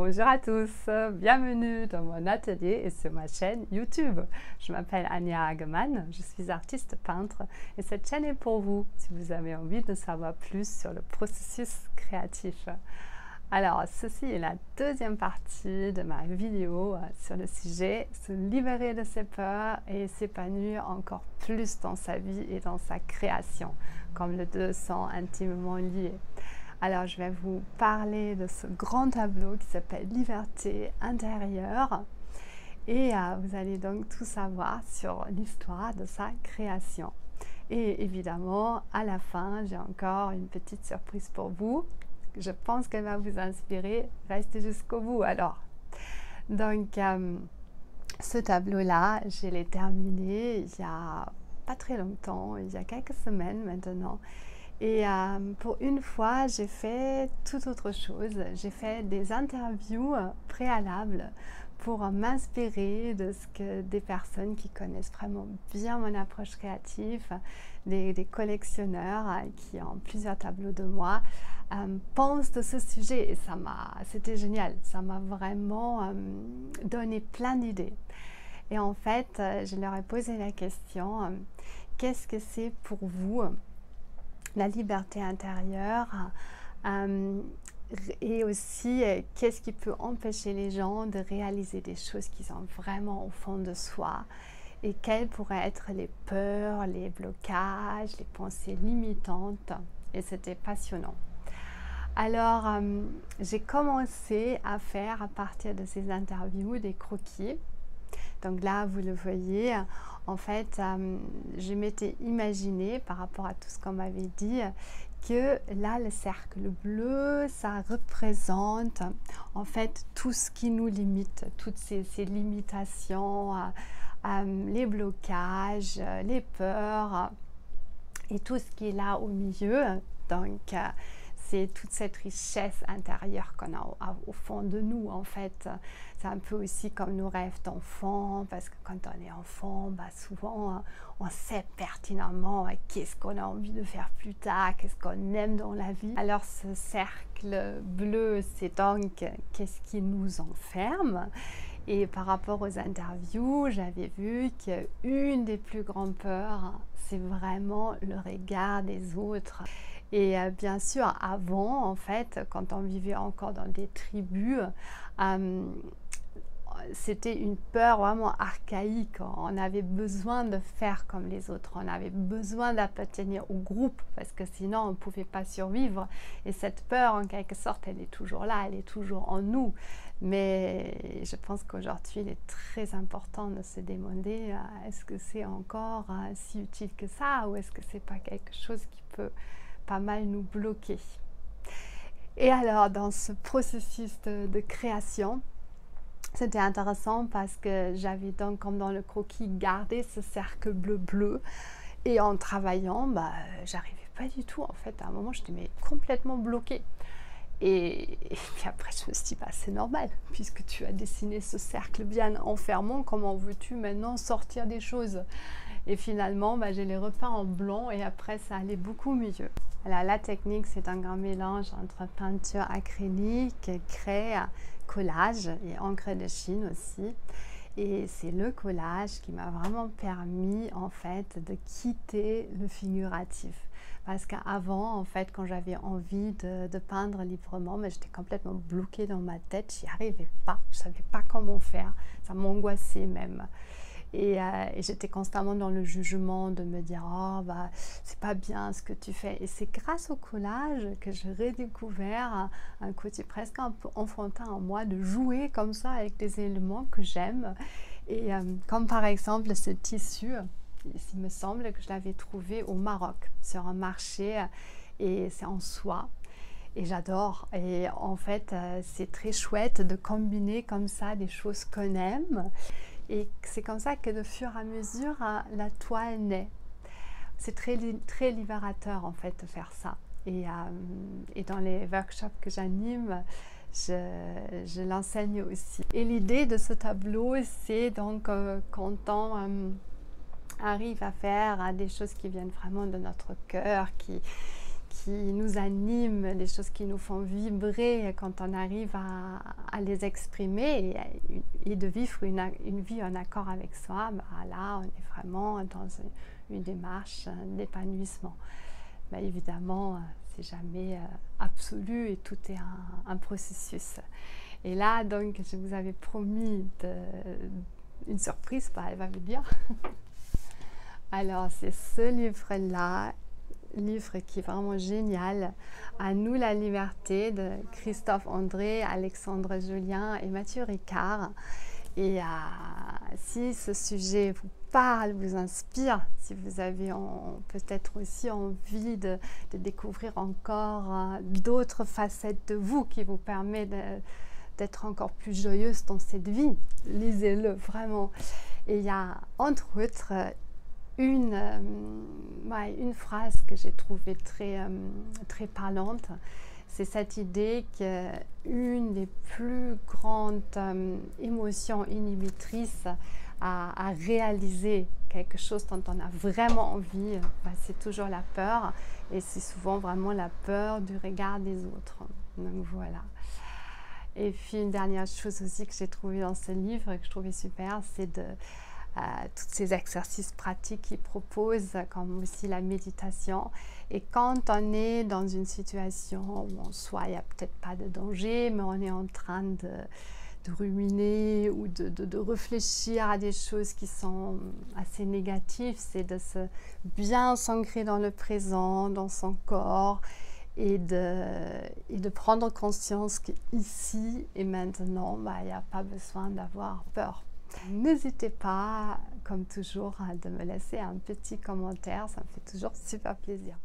Bonjour à tous, bienvenue dans mon atelier et sur ma chaîne YouTube. Je m'appelle Anya Hagemann, je suis artiste peintre et cette chaîne est pour vous si vous avez envie de savoir plus sur le processus créatif. Alors, ceci est la deuxième partie de ma vidéo sur le sujet se libérer de ses peurs et s'épanouir encore plus dans sa vie et dans sa création, comme les deux sont intimement liés. Alors, je vais vous parler de ce grand tableau qui s'appelle Liberté intérieure et vous allez donc tout savoir sur l'histoire de sa création. Et évidemment, à la fin, j'ai encore une petite surprise pour vous. Je pense qu'elle va vous inspirer. Restez jusqu'au bout alors. Donc, ce tableau-là, je l'ai terminé il n'y a pas très longtemps, il y a quelques semaines maintenant. Et pour une fois, j'ai fait tout autre chose. J'ai fait des interviews préalables pour m'inspirer de ce que des personnes qui connaissent vraiment bien mon approche créative, des collectionneurs qui ont plusieurs tableaux de moi, pensent de ce sujet. Et c'était génial. Ça m'a vraiment donné plein d'idées. Et en fait, je leur ai posé la question, qu'est-ce que c'est pour vous la liberté intérieure et aussi qu'est-ce qui peut empêcher les gens de réaliser des choses qui sont vraiment au fond de soi et quelles pourraient être les peurs, les blocages, les pensées limitantes. Et c'était passionnant. Alors, j'ai commencé à faire à partir de ces interviews des croquis. Donc là, vous le voyez, en fait, je m'étais imaginé par rapport à tout ce qu'on m'avait dit que là, le cercle bleu, ça représente en fait tout ce qui nous limite, toutes ces limitations, les blocages, les peurs et tout ce qui est là au milieu. Donc, c'est toute cette richesse intérieure qu'on a au fond de nous, en fait. C'est un peu aussi comme nos rêves d'enfant, parce que quand on est enfant, souvent, on sait pertinemment qu'est-ce qu'on a envie de faire plus tard, qu'est-ce qu'on aime dans la vie. Alors, ce cercle bleu, c'est donc qu'est-ce qui nous enferme. Et par rapport aux interviews, j'avais vu qu'une des plus grandes peurs, c'est vraiment le regard des autres. Et bien sûr, avant, en fait, quand on vivait encore dans des tribus, c'était une peur vraiment archaïque. On avait besoin de faire comme les autres. On avait besoin d'appartenir au groupe parce que sinon, on ne pouvait pas survivre. Et cette peur, en quelque sorte, elle est toujours là, elle est toujours en nous. Mais je pense qu'aujourd'hui, il est très important de se demander est-ce que c'est encore si utile que ça ou est-ce que c'est pas quelque chose qui peut pas mal nous bloquer. Et alors, dans ce processus de création, c'était intéressant parce que j'avais donc, comme dans le croquis, gardé ce cercle bleu-bleu. Et en travaillant, j'arrivais pas du tout. En fait, à un moment, j'étais complètement bloquée. Et puis après, je me suis dit, c'est normal, puisque tu as dessiné ce cercle bien enfermant, comment veux-tu maintenant sortir des choses? Et finalement, je les repeins en blanc et après, ça allait beaucoup mieux. Alors, la technique, c'est un grand mélange entre peinture acrylique, craie, collage et encre de Chine aussi. Et c'est le collage qui m'a vraiment permis, en fait, de quitter le figuratif. Parce qu'avant, en fait, quand j'avais envie de peindre librement, j'étais complètement bloquée dans ma tête, j'y arrivais pas, je savais pas comment faire, ça m'angoissait même. Et j'étais constamment dans le jugement de me dire c'est pas bien ce que tu fais. Et c'est grâce au collage que j'ai redécouvert un côté presque un peu enfantin en moi de jouer comme ça avec des éléments que j'aime. Et comme par exemple ce tissu, il me semble que je l'avais trouvé au Maroc sur un marché et c'est en soie. Et j'adore. Et en fait, c'est très chouette de combiner comme ça des choses qu'on aime. Et c'est comme ça que de fur et à mesure, la toile naît. C'est très, très libérateur en fait de faire ça. Et dans les workshops que j'anime, je l'enseigne aussi. Et l'idée de ce tableau, c'est donc quand on arrive à faire des choses qui viennent vraiment de notre cœur, qui qui nous animent, les choses qui nous font vibrer quand on arrive à les exprimer et de vivre une vie en accord avec soi, là on est vraiment dans une démarche d'épanouissement. Mais évidemment, c'est jamais absolu et tout est un processus. Et là, donc, je vous avais promis une surprise, elle va venir. Alors, c'est ce livre-là, livre qui est vraiment génial, À nous la liberté, de Christophe André, Alexandre Julien et Mathieu Ricard. Et si ce sujet vous parle, vous inspire, si vous avez peut-être aussi envie de découvrir encore d'autres facettes de vous qui vous permettent d'être encore plus joyeuse dans cette vie, lisez-le vraiment. Et il y a entre autres une phrase que j'ai trouvée très parlante. C'est cette idée qu'une des plus grandes émotions inhibitrices à réaliser quelque chose dont on a vraiment envie, c'est toujours la peur, et c'est souvent vraiment la peur du regard des autres. Donc voilà. Et puis une dernière chose aussi que j'ai trouvée dans ce livre, que je trouvais super, c'est tous ces exercices pratiques qu'il propose, comme aussi la méditation. Et quand on est dans une situation où en soi il n'y a peut-être pas de danger, mais on est en train de ruminer ou de réfléchir à des choses qui sont assez négatives, c'est de se bien s'ancrer dans le présent, dans son corps, et de prendre conscience qu'ici et maintenant, il n'y a pas besoin d'avoir peur. N'hésitez pas, comme toujours, de me laisser un petit commentaire, ça me fait toujours super plaisir.